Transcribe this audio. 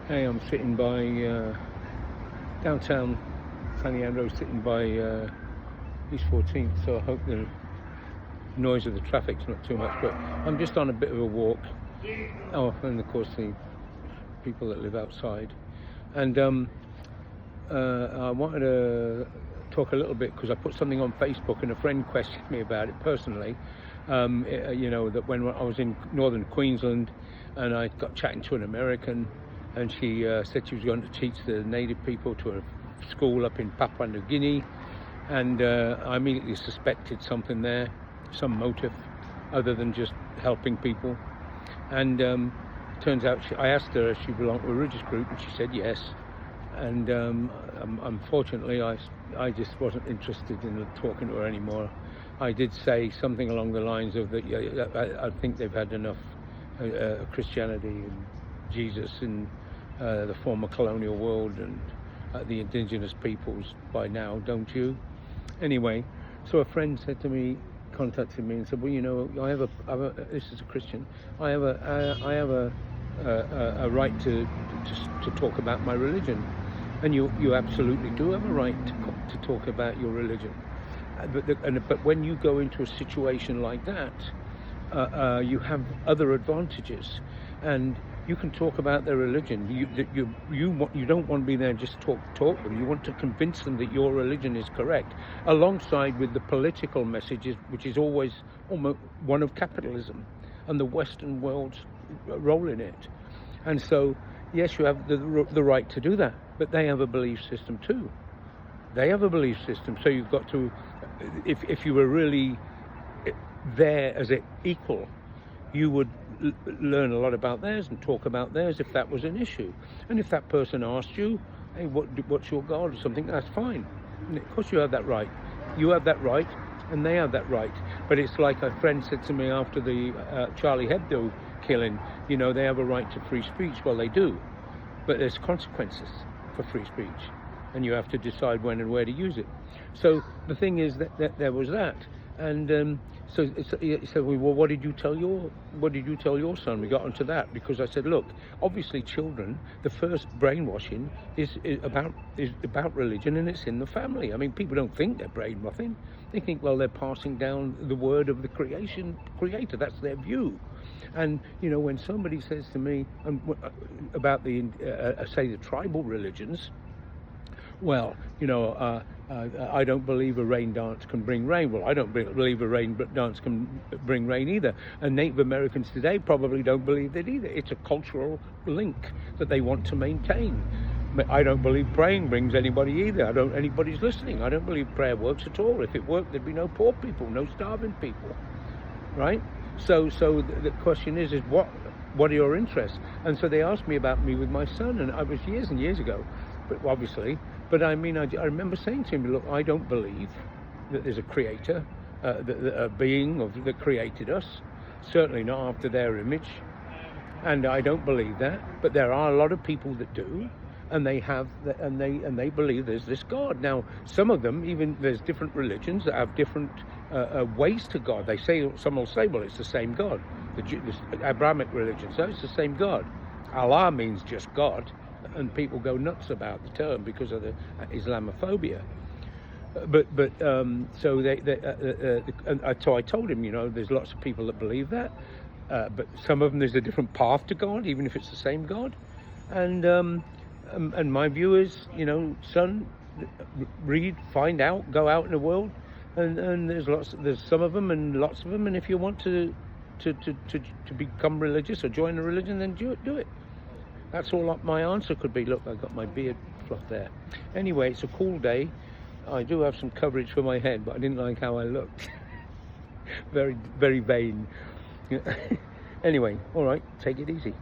Hey, I'm sitting by downtown San Leandro, sitting by East 14th, so I hope the noise of the traffic's not too much, but I'm just on a bit of a walk. Oh, and of course the people that live outside. And I wanted to talk a little bit because I put something on Facebook and a friend questioned me about it personally. That when I was in northern Queensland and I got chatting to an American, and she said she was going to teach the native people to a school up in Papua New Guinea, and I immediately suspected something there, some motive other than just helping people. And turns out I asked her if she belonged to a religious group, and she said yes. And unfortunately, I just wasn't interested in talking to her anymore. I did say something along the lines of that. I think they've had enough Christianity and Jesus in the former colonial world and the indigenous peoples by now, don't you? Anyway, so a friend contacted me and said, well, I have a this is a Christian. I have a right to talk about my religion, and you absolutely do have a right to talk about your religion. But when you go into a situation like that, you have other advantages, and you can talk about their religion. You don't want to be there and just talk them. You want to convince them that your religion is correct, alongside with the political messages, which is always almost one of capitalism and the Western world's role in it. And so, yes, you have the right to do that, but they have a belief system too. They have a belief system, so you've got to, if you were really there as an equal, you would learn a lot about theirs and talk about theirs if that was an issue. And if that person asked you, hey, what's your God or something, that's fine. And of course you have that right. You have that right, and they have that right. But it's like a friend said to me after the Charlie Hebdo killing, they have a right to free speech. Well, they do, but there's consequences for free speech, and you have to decide when and where to use it. So the thing is that there was that. And so he said, well, what did you tell your son? We got onto that because I said, look, obviously children, the first brainwashing is about religion, and it's in the family. I mean, people don't think they're brainwashing. They think, well, they're passing down the word of the creator. That's their view. And when somebody says to me about say the tribal religions, well, I don't believe a rain dance can bring rain. Well, I don't believe a rain dance can bring rain either. And Native Americans today probably don't believe that either. It's a cultural link that they want to maintain. I don't believe praying brings anybody either. Anybody's listening. I don't believe prayer works at all. If it worked, there'd be no poor people, no starving people, right? So the question is what are your interests? And so they asked me about me with my son, and I was years and years ago, but obviously. But I mean, I remember saying to him, look, I don't believe that there's a creator, a being that created us, certainly not after their image. And I don't believe that, but there are a lot of people that do, and they believe there's this God. Now, some of them, even there's different religions that have different ways to God. Some will say, well, it's the same God. The Abrahamic religion, so it's the same God. Allah means just God. And people go nuts about the term because of the Islamophobia. So I told him, there's lots of people that believe that, but some of them there's a different path to God, even if it's the same God. And my view is, son, read, find out, go out in the world, and there's some of them and lots of them. And if you want to become religious or join a religion, then do it. That's all my answer could be. Look, I got my beard fluffed there. Anyway, it's a cool day. I do have some coverage for my head, but I didn't like how I looked. Very, very vain. Anyway, all right, take it easy.